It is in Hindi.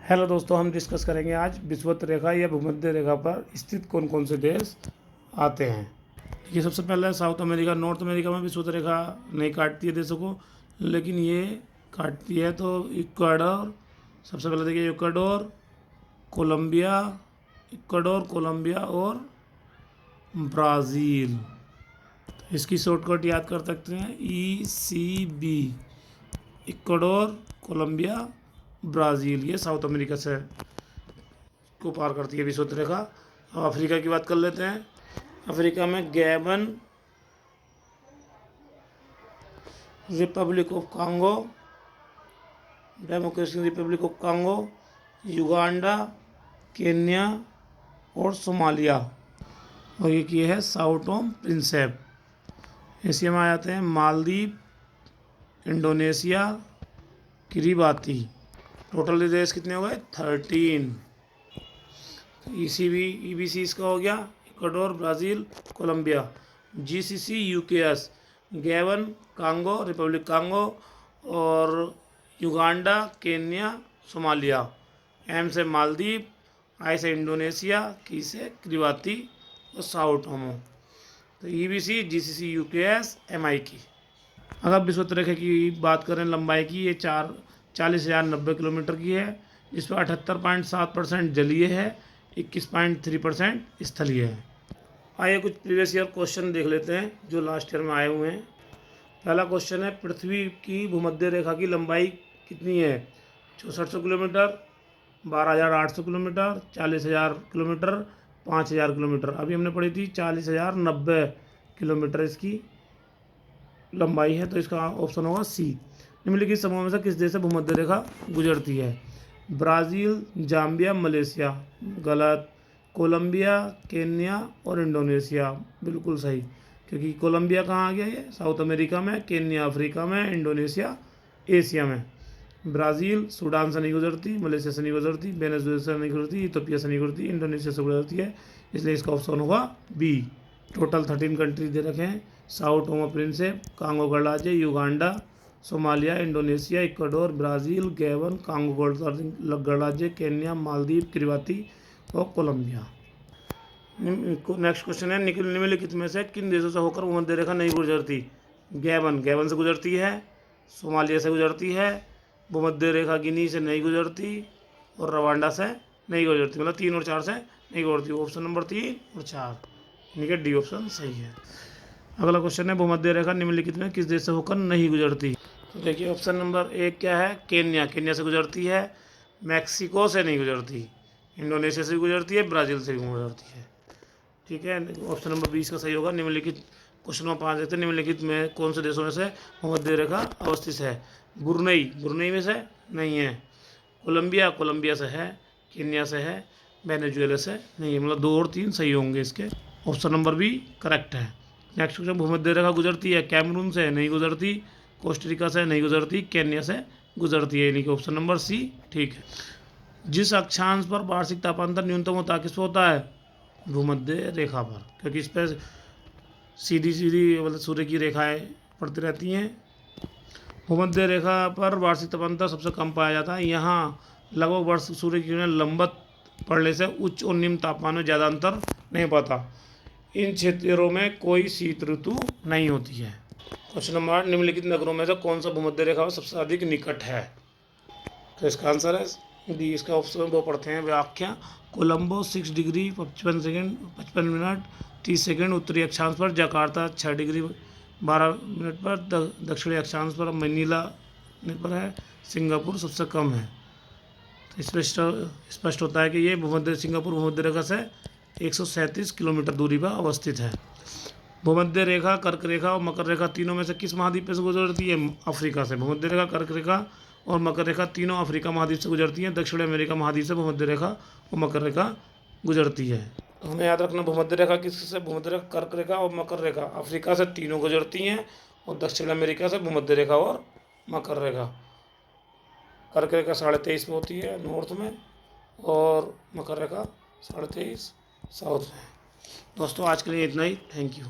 हेलो दोस्तों, हम डिस्कस करेंगे आज विषुवत रेखा या भूमध्य रेखा पर स्थित कौन कौन से देश आते हैं। ये सबसे पहले साउथ अमेरिका। नॉर्थ अमेरिका में विषुवत रेखा नहीं काटती है देशों को, लेकिन ये काटती है। तो इक्वाडोर, सबसे पहले देखिए इक्वाडोर, कोलंबिया और ब्राज़ील। तो इसकी शॉर्टकट याद कर सकते हैं ECB, इक्वाडोर, कोलंबिया, ब्राज़ील। ये साउथ अमेरिका से को पार करती है विषुवत रेखा। अब अफ्रीका की बात कर लेते हैं। अफ्रीका में Gabon, Republic of Congo, democratic Republic of Congo, Uganda, Kenya और सोमालिया। और ये है साओ टोम प्रिंसेप। एशिया में आ जाते हैं मालदीव, इंडोनेशिया, किरीबाती। टोटल देश कितने हो गए? 13। EBC इसका हो गया Ecuador, Brazil, Colombia. GCC UKS, Gabon, Congo, republic Congo और युगांडा, केन्या, सोमालिया। M से मालदीव, I से इंडोनेशिया, K से किरीबाती और साओ टोमो। तो EBC, GCC UKS, MI। अगर विषुवत रेखा की बात करें लंबाई की, ये 40,090 किलोमीटर की है, जिसमें 78.7% जलीय है, 21.3% स्थलीय है। आइए कुछ प्रीवियस ईयर क्वेश्चन देख लेते हैं जो लास्ट ईयर में आए हुए हैं। पहला क्वेश्चन है, पृथ्वी की भूमध्य रेखा की लंबाई कितनी है? 6400 किलोमीटर, 12,800 किलोमीटर, 40,000 किलोमीटर, 5,000 किलोमीटर। अभी हमने पढ़ी थी 40,090 किलोमीटर इसकी लंबाई है। तो इसका ऑप्शन होगा C। निम्नलिखित समूह में से किस देश से भूमध्य रेखा गुजरती है? Brazil, Zambia, Malaysia. गलत। कोलंबिया, केन्या और इंडोनेशिया। बिल्कुल सही, क्योंकि कोलंबिया कहाँ आ गया? ये साउथ अमेरिका में, केन्या अफ्रीका में, इंडोनेशिया एशिया में। ब्राज़ील सूडान से नहीं गुजरती, मलेशिया से नहीं गुजरती, वेनेजुएला से नहीं गुजरती, इथियोपिया से नहीं गुजरती, इंडोनेशिया से गुजरती है। इसलिए इसका ऑप्शन होगा B। टोटल 13 कंट्री दे रखे हैं। साओ टोमो प्रिंसेप, कांगो गणराज्य, Uganda, Somalia, Indonesia, Ecuador, Brazil, Gabon, Congo गणराज्य, केन्या, मालदीव, किरीबाती और कोलंबिया। नेक्स्ट क्वेश्चन है, निम्नलिखित में से किन देशों से होकर भूमध्य रेखा नहीं गुजरती? गैबन से गुजरती है, सोमालिया से गुजरती है, भूमध्य रेखा गिनी से नहीं गुजरती और रवांडा से नहीं गुजरती। मतलब 3 और 4 से नहीं गुजरती। ऑप्शन नंबर 3 और 4 यानी कि D ऑप्शन सही है। अगला क्वेश्चन है, भूमध्य रेखा निम्नलिखित में किस देश से होकर नहीं गुजरती? तो देखिए ऑप्शन नंबर 1 क्या है? केन्या से गुजरती है, मैक्सिको से नहीं गुजरती, इंडोनेशिया से गुजरती है, ब्राज़ील से भी गुजरती है। ठीक है, ऑप्शन नंबर 20 का सही होगा। निम्नलिखित क्वेश्चन में 5 देते हैं। निम्नलिखित में कौन से देशों में से भूमध्य रेखा अवस्थित है? ब्रुनई में से नहीं है, कोलंबिया से है, केन्या से है, वेनेजुएला से नहीं है। मतलब 2 और 3 सही होंगे इसके। ऑप्शन नंबर B करेक्ट है। नेक्स्ट क्वेश्चन, भूमध्य रेखा गुजरती है कैमरून से नहीं गुजरती, कोस्टरिका से नहीं गुजरती, केन्या से गुजरती है, यानी कि ऑप्शन नंबर C ठीक है। जिस अक्षांश पर वार्षिक तापांतर न्यूनतम होता किस पर होता है? भूमध्य रेखा पर, क्योंकि इस पर सीधी मतलब सूर्य की रेखाएं पड़ती रहती हैं। भूमध्य रेखा पर वार्षिक तापांतर सबसे कम पाया जाता है। यहाँ लगभग वर्ष सूर्य की किरणें लंबवत पड़ने से उच्च और निम्न तापमान में ज़्यादा अंतर नहीं पाता। इन क्षेत्रों में कोई शीत ऋतु नहीं होती है। क्वेश्चन नंबर 8, निम्नलिखित नगरों में से कौन सा भूमध्य रेखा सबसे अधिक निकट है? तो इसका आंसर है D। इसका ऑप्शन वो पढ़ते हैं व्याख्या। कोलंबो 6 डिग्री 55 मिनट 30 सेकंड उत्तरी अक्षांश पर, जकार्ता 6 डिग्री 12 मिनट पर, दक्षिणी अक्षांश पर मनीला पर है, सिंगापुर सबसे कम है। तो स्पष्ट होता है कि ये सिंगापुर भूमध्य रेखा से 137 किलोमीटर दूरी पर अवस्थित है। भूमध्य रेखा, कर्क रेखा और मकर रेखा तीनों में से किस महाद्वीप से गुजरती है? अफ्रीका से। भूमध्य रेखा, कर्क रेखा और मकर रेखा तीनों अफ्रीका महाद्वीप से गुजरती हैं। दक्षिण अमेरिका महाद्वीप से भूमध्य रेखा और मकर रेखा गुजरती है। तो हमें याद रखना, भूमध्य रेखा किससे? भूमध्य रेखा, कर्क रेखा और मकर रेखा अफ्रीका से तीनों गुजरती हैं, और दक्षिण अमेरिका से भूमध्य रेखा और मकर रेखा। कर्क रेखा 23.5 में होती है नॉर्थ में, और मकर रेखा 23.5 साउथ में। दोस्तों आज के लिए इतना ही। Thank you.